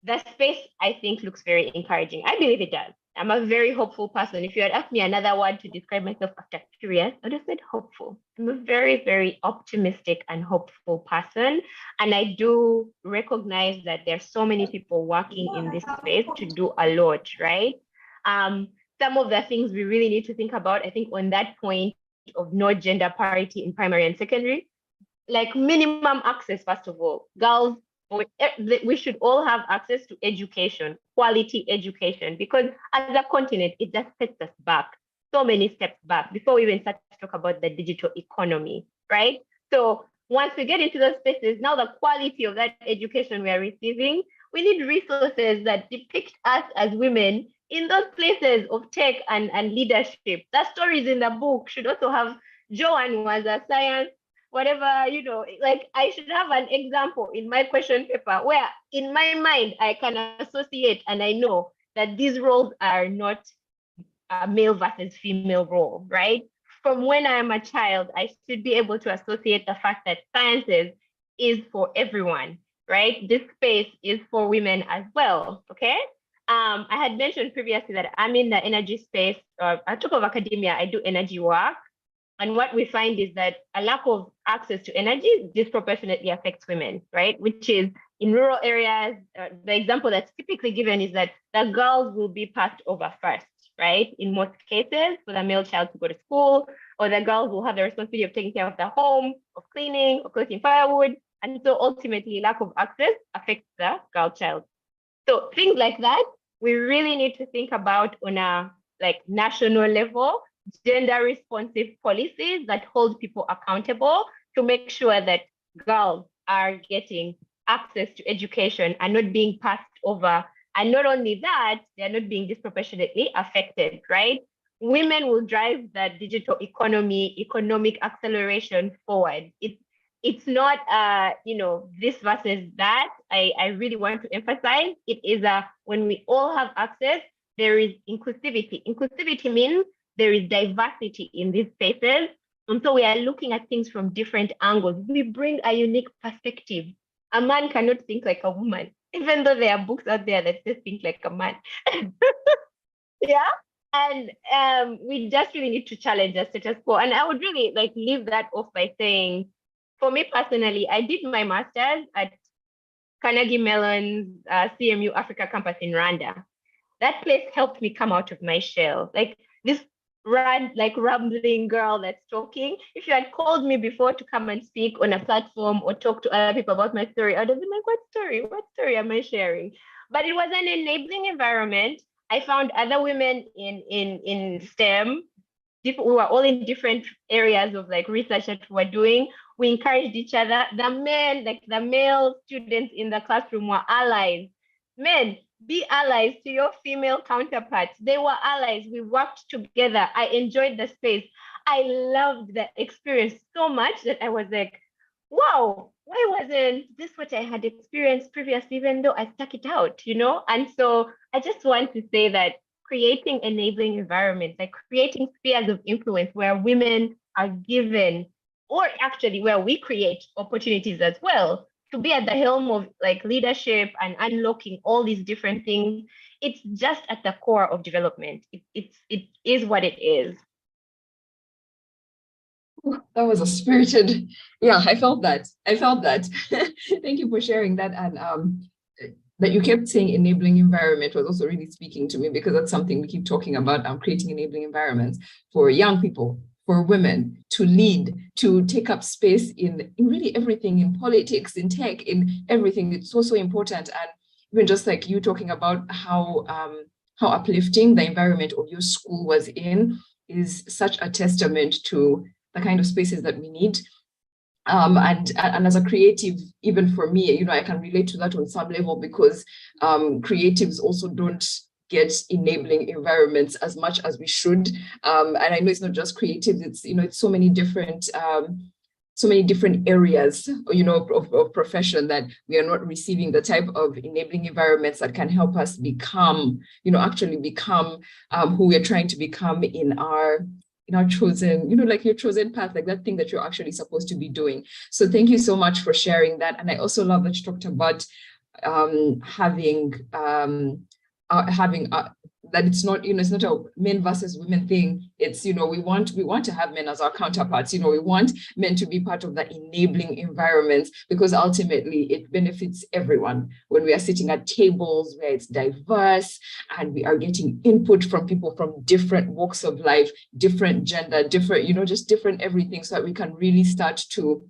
the space, I think, looks very encouraging. I believe it does. I'm a very hopeful person. If you had asked me another word to describe myself after curious, I would have said hopeful. I'm a very, very optimistic and hopeful person. And I do recognize that there's so many people working in this space to do a lot, right? Some of the things we really need to think about, I think, on that point of no gender parity in primary and secondary, like minimum access, first of all. Girls, we should all have access to education, quality education, because as a continent, it just sets us back so many steps back before we even start to talk about the digital economy, right? So once we get into those spaces, now the quality of that education we are receiving, we need resources that depict us as women in those places of tech and leadership. That stories in the book should also have Joan was a science, whatever, you know, like I should have an example in my question paper where in my mind, I can associate and I know that these roles are not a male versus female role, right? From when I am a child, I should be able to associate the fact that sciences is for everyone, right? This space is for women as well, okay? I had mentioned previously that I'm in the energy space. On top of academia, I do energy work. And what we find is that a lack of access to energy disproportionately affects women, right? Which is in rural areas, the example that's typically given is that the girls will be passed over first, right? In most cases, for the male child to go to school, or the girls will have the responsibility of taking care of the home, of cleaning, of collecting firewood. And so ultimately, lack of access affects the girl child. So things like that, we really need to think about on a like national level, gender responsive policies that hold people accountable to make sure that girls are getting access to education and not being passed over. And not only that, they're not being disproportionately affected, right? Women will drive the digital economy, economic acceleration forward. It's not you know, this versus that. I really want to emphasize it is when we all have access, there is inclusivity. Inclusivity means there is diversity in these spaces. And so we are looking at things from different angles. We bring a unique perspective. A man cannot think like a woman, even though there are books out there that just think like a man. Yeah. And we just really need to challenge the status quo. And I would really like leave that off by saying, for me personally, I did my master's at Carnegie Mellon CMU Africa campus in Rwanda. That place helped me come out of my shell. Like this rambling girl that's talking. If you had called me before to come and speak on a platform or talk to other people about my story, I would have been like, what story? What story am I sharing? But it was an enabling environment. I found other women in STEM. We were all in different areas of like research that we were doing. We encouraged each other. The men, like the male students in the classroom were allies. Men, be allies to your female counterparts. They were allies. We worked together. I enjoyed the space. I loved the experience so much that I was like, wow, why wasn't this what I had experienced previously, even though I stuck it out, you know? And so I just want to say that creating enabling environments, like creating spheres of influence where women are given, or actually where we create opportunities as well, to be at the helm of like leadership and unlocking all these different things. It's just at the core of development. It is what it is. That was a spirited, yeah, I felt that. Thank you for sharing that. And that you kept saying enabling environment was also really speaking to me, because that's something we keep talking about, creating enabling environments for young people, for women to lead, to take up space in really everything, in politics, in tech, in everything. It's so important. And even just like you talking about how uplifting the environment of your school was in is such a testament to the kind of spaces that we need. And as a creative, even for me, I can relate to that on some level, because creatives also don't get enabling environments as much as we should. And I know it's not just creatives; it's so many different areas, of profession, that we are not receiving the type of enabling environments that can help us become, actually become who we're trying to become in our chosen, like your chosen path, like that thing that you're actually supposed to be doing. So thank you so much for sharing that. And I also love that you talked about having that it's not, it's not a men versus women thing. It's, we want to have men as our counterparts. We want men to be part of the enabling environments, because ultimately it benefits everyone when we are sitting at tables where it's diverse and we are getting input from people from different walks of life, different gender, different, just different everything, so that we can really start to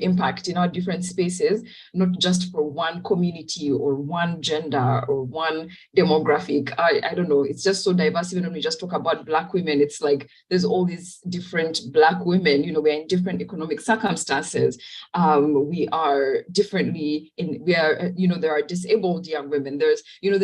impact in our different spaces, not just for one community or one gender or one demographic. I don't know, it's just so diverse. Even when we just talk about Black women, it's like there's all these different Black women, we're in different economic circumstances. We are differently there are disabled young women. There's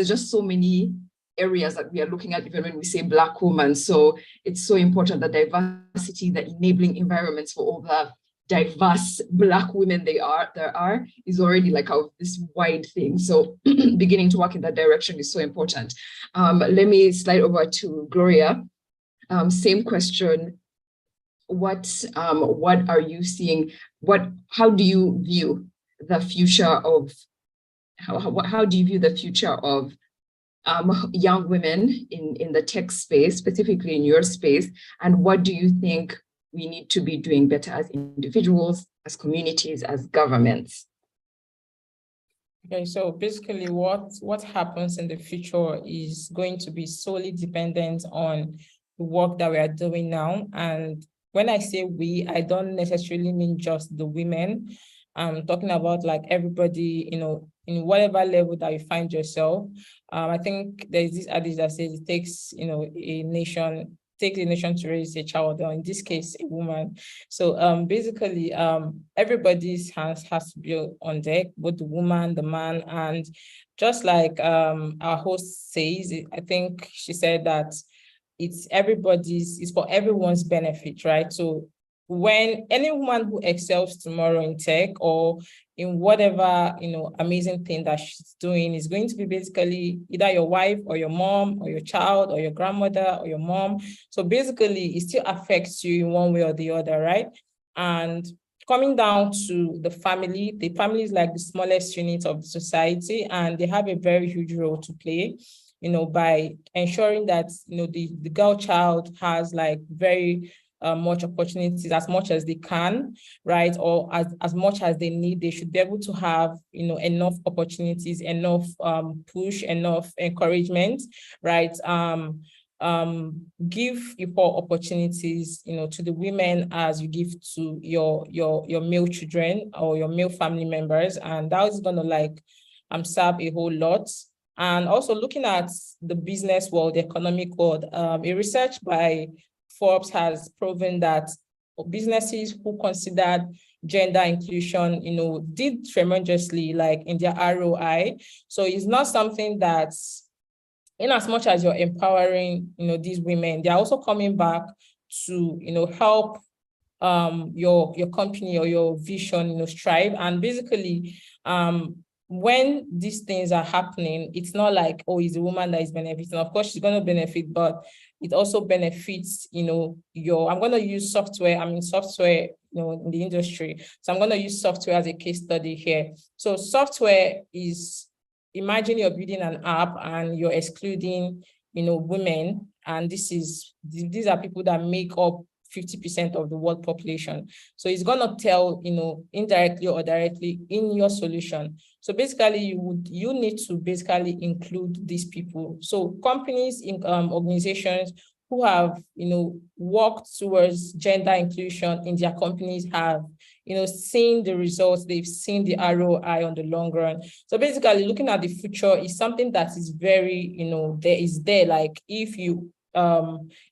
just so many areas that we are looking at, even when we say Black woman. So it's so important, the diversity, the enabling environments for all the diverse Black women there are is already like this wide thing. So beginning to work in that direction is so important. Let me slide over to Gloria. Same question. What are you seeing? How do you view the future of how do you view the future of young women in the tech space, specifically in your space? And what do you think we need to be doing better as individuals, as communities, as governments? Okay, so basically what happens in the future is going to be solely dependent on the work that we are doing now. And when I say we, I don't necessarily mean just the women. I'm talking about like everybody, in whatever level that you find yourself. I think there's this adage that says it takes, a nation to raise a child, or in this case, a woman. So basically, everybody's hands has to be on deck, both the woman, the man, and just like our host says, I think she said that it's for everyone's benefit, right? So when any woman who excels tomorrow in tech or in whatever, amazing thing that she's doing is going to be basically either your wife or your mom or your child or your grandmother or your mom. So basically it still affects you in one way or the other, right? And coming down to the family is like the smallest unit of the society, and they have a very huge role to play, by ensuring that, the girl child has like very much opportunities as much as they can, right? Or as much as they need. They should be able to have, enough opportunities, enough push, enough encouragement, right? Give equal opportunities, to the women as you give to your male children or your male family members, and that is gonna like serve a whole lot. And also looking at the business world, the economic world, a research by Forbes has proven that businesses who considered gender inclusion, did tremendously, like in their ROI. So it's not something that's, in as much as you're empowering, these women, they're also coming back to, help your company or your vision, strive. And basically, when these things are happening, it's not like, oh, it's a woman that is benefiting. Of course, she's going to benefit, but it also benefits, I'm going to use software. I'm in software, in the industry. So I'm going to use software as a case study here. So software is, imagine you're building an app and you're excluding, women. And these are people that make up 50% of the world population. So it's going to tell, indirectly or directly in your solution. So basically, you need to basically include these people. So companies, organizations who have, worked towards gender inclusion in their companies have, seen the results, they've seen the ROI on the long run. So basically, looking at the future is something that is very, there. Like if you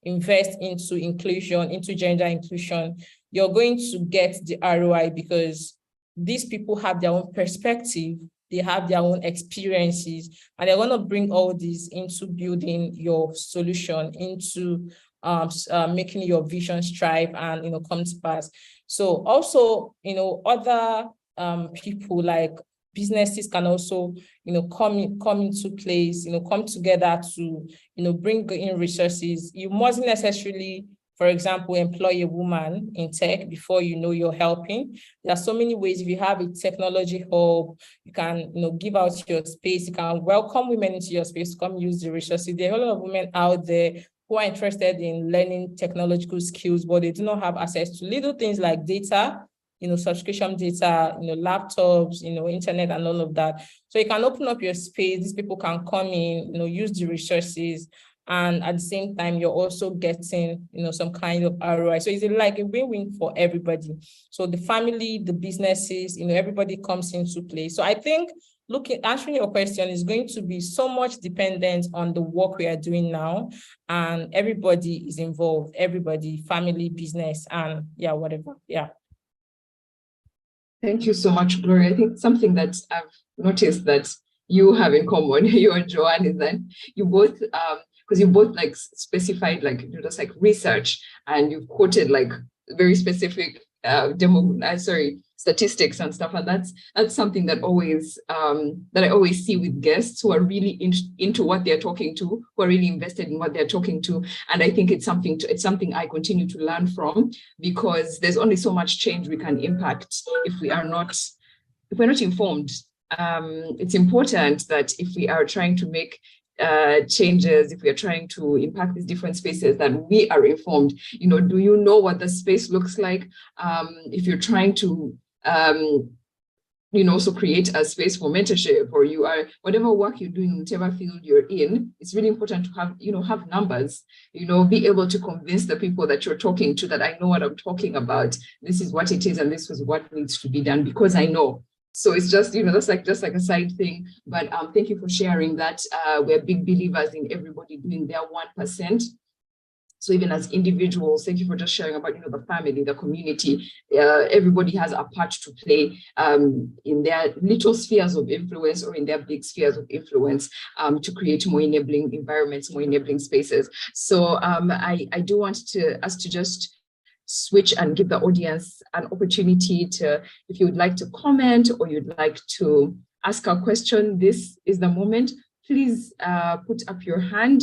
invest into inclusion, into gender inclusion, you're going to get the ROI because these people have their own perspective, they have their own experiences, and they're going to bring all this into building your solution, into making your vision strive and come to pass. So also, other people like businesses can also, come into place, come together to, bring in resources. You mustn't necessarily, for example, employ a woman in tech before you're helping. There are so many ways. If you have a technology hub, you can, give out your space. You can welcome women into your space to come use the resources. There are a lot of women out there who are interested in learning technological skills, but they do not have access to little things like data, subscription data, laptops, internet and all of that. So you can open up your space. These people can come in, use the resources. And at the same time, you're also getting, some kind of ROI. So it's like a win-win for everybody. So the family, the businesses, everybody comes into play. So I think answering your question is going to be so much dependent on the work we are doing now, and everybody is involved, everybody, family, business, and whatever. Yeah. Thank you so much, Gloria. I think something that I've noticed that you have in common, you and Joanne, is that you both, because you both like specified like just like research, and you've quoted like very specific statistics and stuff, and that's something that I always see with guests who are really into what they're talking to, who are really invested in what they're talking to. And I think it's something I continue to learn from, because there's only so much change we can impact if we're not informed. It's important that if we are trying to make changes, if we are trying to impact these different spaces, that we are informed. Do you know what the space looks like? If you're trying to also create a space for mentorship, or you are, whatever work you're doing, whatever field you're in, it's really important to have numbers, be able to convince the people that you're talking to that I know what I'm talking about. This is what it is, and this is what needs to be done because I know. So it's just, that's just like a side thing. But thank you for sharing that. We're big believers in everybody doing their 1%. So even as individuals, thank you for just sharing about, the family, the community. Everybody has a part to play in their little spheres of influence or in their big spheres of influence to create more enabling environments, more enabling spaces. So I do want us to just switch and give the audience an opportunity to, if you would like to comment or you'd like to ask a question, this is the moment. Please put up your hand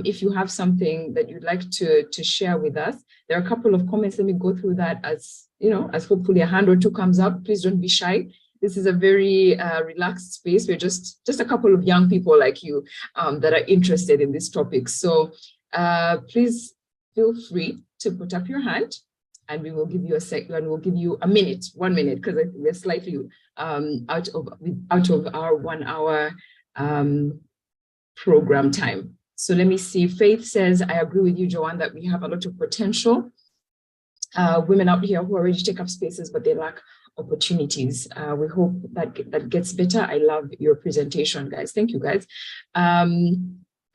if you have something that you'd like to share with us. There are a couple of comments. Let me go through that as hopefully a hand or two comes up. Please don't be shy. This is a very relaxed space. We're just a couple of young people like you that are interested in this topic. So please feel free to put up your hand, and we will give you we'll give you 1 minute, because we're slightly out of our 1 hour program time. So let me see. Faith says, I agree with you, Joanne, that we have a lot of potential. Women out here who are ready to take up spaces, but they lack opportunities. We hope that gets better. I love your presentation, guys. Thank you, guys.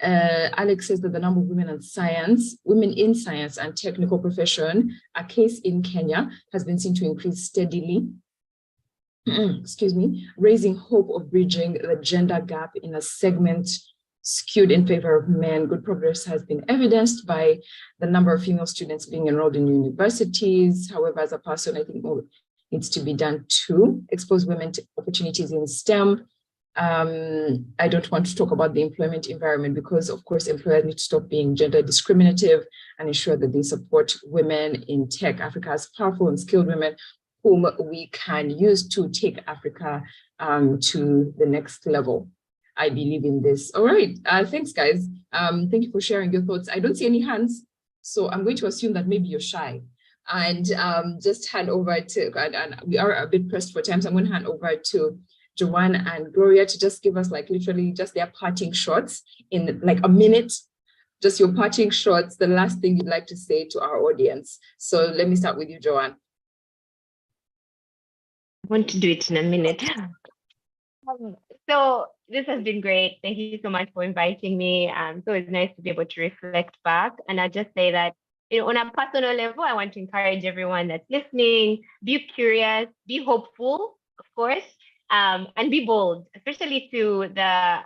Alex says that the number of women in science and technical profession, a case in Kenya, has been seen to increase steadily. Excuse me, raising hope of bridging the gender gap in a segment skewed in favor of men. Good progress has been evidenced by the number of female students being enrolled in universities. However, as a person, I think more needs to be done to expose women to opportunities in STEM. I don't want to talk about the employment environment because, of course, employers need to stop being gender discriminative and ensure that they support women in tech. Africa has powerful and skilled women whom we can use to take Africa to the next level. I believe in this. All right. Thanks, guys. Thank you for sharing your thoughts. I don't see any hands. So I'm going to assume that maybe you're shy, and just hand over to, and we are a bit pressed for time, so I'm going to hand over to Joanne and Gloria to just give us like literally just their parting shots in like a minute, just your parting shots, the last thing you'd like to say to our audience. So let me start with you, Joanne. I want to do it in a minute. So this has been great. Thank you so much for inviting me. So it's nice to be able to reflect back. And I just say that, on a personal level, I want to encourage everyone that's listening, be curious, be hopeful, of course, and be bold, especially to the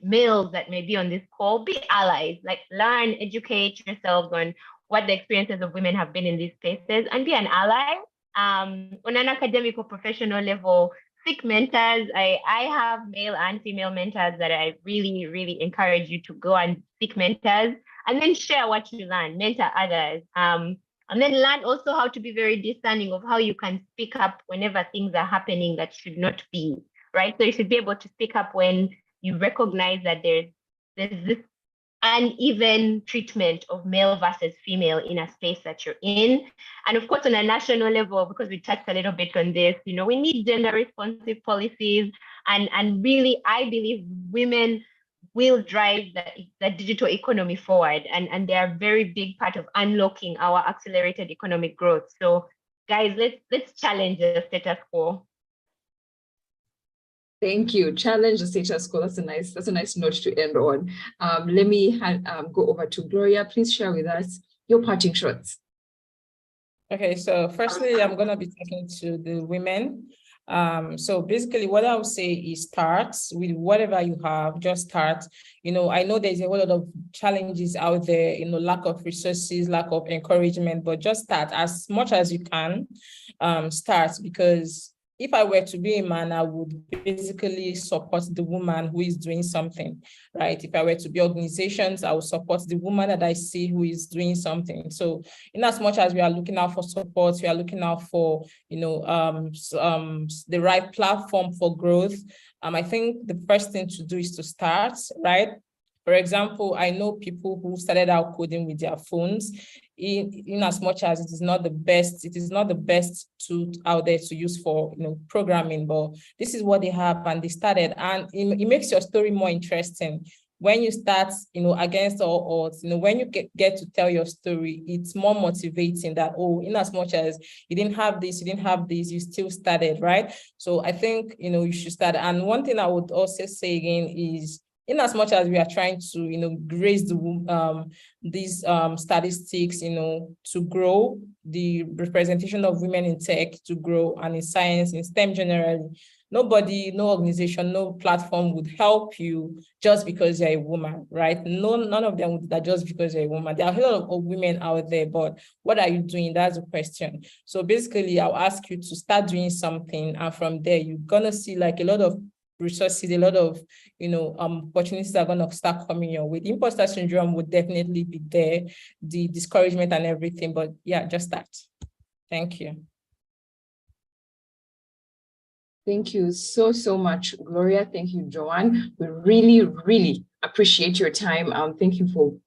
males that may be on this call. Be allies, like learn, educate yourselves on what the experiences of women have been in these spaces, and be an ally. On an academic or professional level, seek mentors. I have male and female mentors that I really, really encourage you to go and seek mentors, and then share what you learn, mentor others. And then learn also how to be very discerning of how you can speak up whenever things are happening that should not be, right? So you should be able to speak up when you recognize that there's this uneven treatment of male versus female in a space that you're in. And of course, on a national level, because we touched a little bit on this, we need gender responsive policies. And really, I believe women will drive the digital economy forward. And they're a very big part of unlocking our accelerated economic growth. So guys, let's challenge the status quo. Thank you. Challenge the status quo. That's a nice note to end on. Let me go over to Gloria. Please share with us your parting shots. Okay, so firstly, I'm going to be talking to the women. So basically what I would say is start with whatever you have, just start. I know there's a whole lot of challenges out there, lack of resources, lack of encouragement, but just start as much as you can. Start, because if I were to be a man, I would basically support the woman who is doing something, right? If I were to be organizations, I would support the woman that I see who is doing something. So in as much as we are looking out for support, we are looking out for, the right platform for growth. I think the first thing to do is to start, right? For example, I know people who started out coding with their phones. In as much as it is not the best tool out there to use for programming, but this is what they have and they started, and it makes your story more interesting. When you start, against all odds, when you get to tell your story, it's more motivating that, in as much as you didn't have this, you still started, right? So I think, you should start. And one thing I would also say again is, in as much as we are trying to, raise these statistics, to grow the representation of women in tech, to grow, and in science, in STEM generally, nobody, no organization, no platform would help you just because you're a woman, right? None of them would do that just because you're a woman. There are a lot of women out there, but what are you doing? That's the question. So basically, I'll ask you to start doing something, and from there, you're gonna see like a lot of resources, a lot of opportunities are going to start coming your way. The imposter syndrome would definitely be there, the discouragement and everything, but yeah, just that. Thank you. Thank you so much, Gloria. Thank you, Joanne. We really, really appreciate your time. Thank you for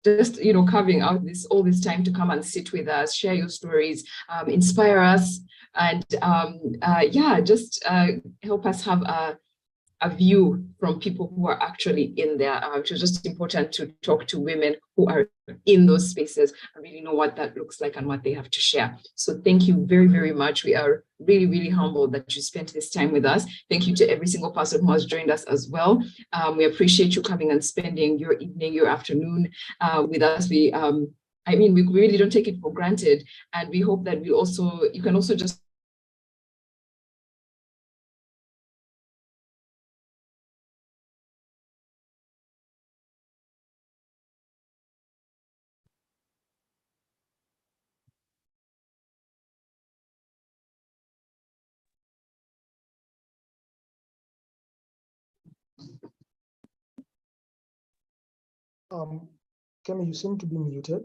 just carving out all this time to come and sit with us, share your stories, inspire us, and just help us have a view from people who are actually in there. It's just important to talk to women who are in those spaces and really know what that looks like and what they have to share. So thank you very, very much. We are really, really humbled that you spent this time with us. Thank you to every single person who has joined us as well. We appreciate you coming and spending your evening, your afternoon with us. We really don't take it for granted. And we hope that you can also just Kemi, you seem to be muted.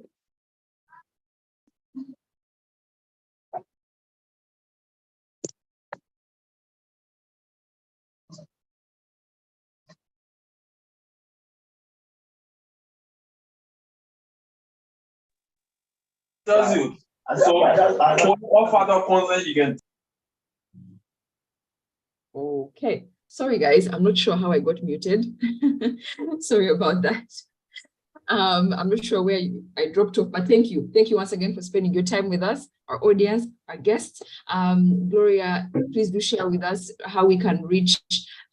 tells you. So, what further consent you can? Okay. Sorry, guys. I'm not sure how I got muted. Sorry about that. I'm not sure where I dropped off, but thank you. Thank you once again for spending your time with us, our audience, our guests. Gloria, please do share with us how we can reach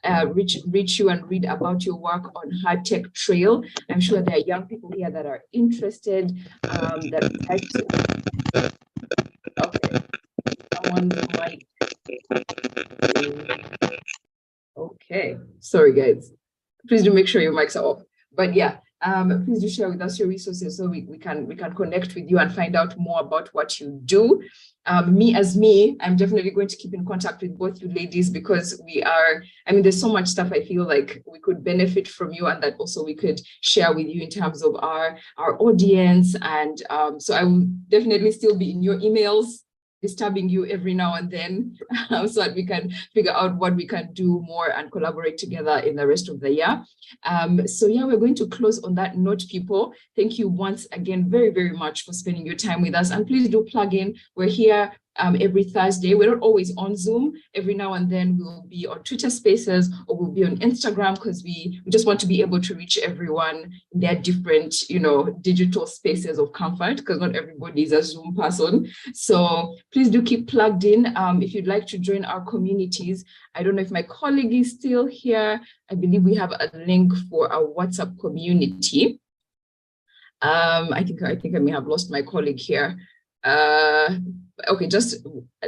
you and read about your work on HerTechTrail. I'm sure there are young people here that are interested. Okay, someone's mic. Okay, sorry guys. Please do make sure your mics are off. But yeah, please do share with us your resources so we can connect with you and find out more about what you do. I'm definitely going to keep in contact with both you ladies because there's so much stuff I feel like we could benefit from you and that also we could share with you in terms of our audience. And so I will definitely still be in your emails, disturbing you every now and then so that we can figure out what we can do more and collaborate together in the rest of the year. So yeah, we're going to close on that note, people. Thank you once again very, very much for spending your time with us. And please do plug in. We're here every Thursday. We're not always on Zoom. Every now and then we'll be on Twitter Spaces or we'll be on Instagram because we just want to be able to reach everyone in their different, digital spaces of comfort because not everybody is a Zoom person. So please do keep plugged in. If you'd like to join our communities, I don't know if my colleague is still here. I believe we have a link for our WhatsApp community. I think I may have lost my colleague here. Okay, just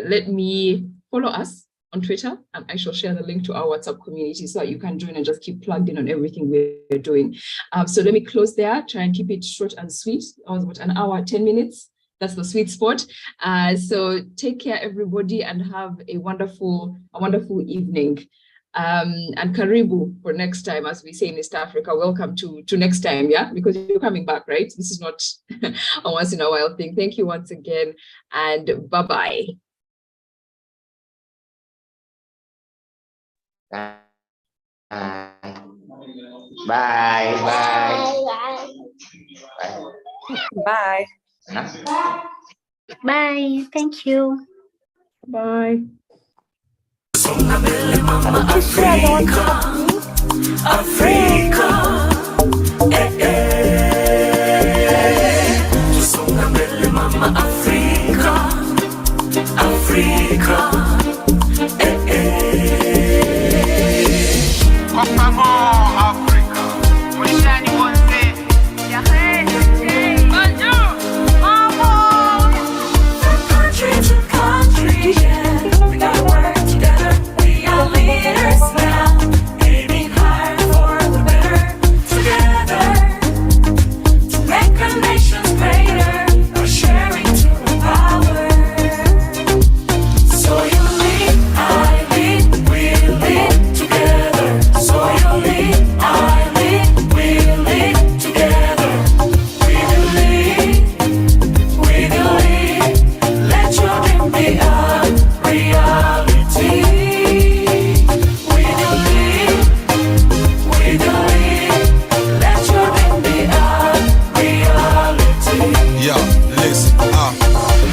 let me follow us on Twitter and I shall share the link to our WhatsApp community so that you can join and just keep plugged in on everything we're doing. So let me close there, try and keep it short and sweet. I was about an hour, 10 minutes. That's the sweet spot. So take care, everybody, and have a wonderful evening. And karibu for next time, as we say in East Africa, welcome to next time, yeah? Because you're coming back, right? This is not a once in a while thing. Thank you once again, and bye-bye. Bye. Bye. Bye. Bye. Bye. Thank you. Bye. Africa, tusonga mbele mama Africa, Africa, Kwa favor Africa, mwishani wote ya bonjour, mama. Country to country, yeah, we gotta work together. We are leaders now, aiming high for the better. Together, to make our nations greater, our sharing to the power. So you lead, I lead, we lead together. So you lead, I lead, we lead together. We will lead, we will lead. Let your dream be a reality. We will lead, we will lead. Let your dream be a reality. Yeah, listen,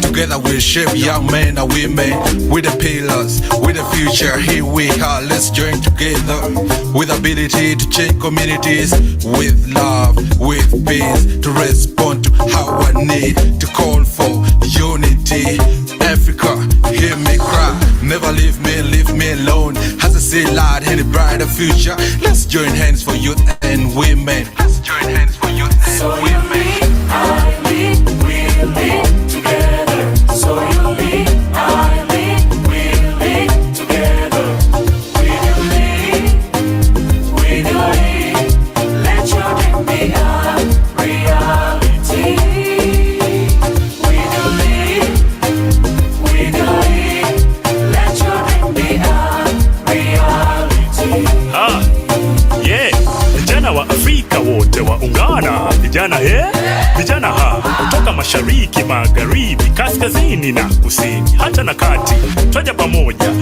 together we shape young men and women. With the pillars, with the future, here we are. Let's join together with ability to change communities. With love, with peace, to respond to our need, to call for unity. Africa, hear me cry. Never leave me alone. As I see light in a brighter future. Let's join hands for youth and women. Let's join hands for youth and So you women. lead, I lead, we lead together. So you lead, I lead, we lead together. We will lead, we will lead. Let your dream be a reality. We will lead, we will lead. Let your dream be a reality. Vijana wa Afrika wote waungana, vijana vijana kutoka mashariki, magharibi, kaskazini na kusini, hata na kati, twaja pamoja.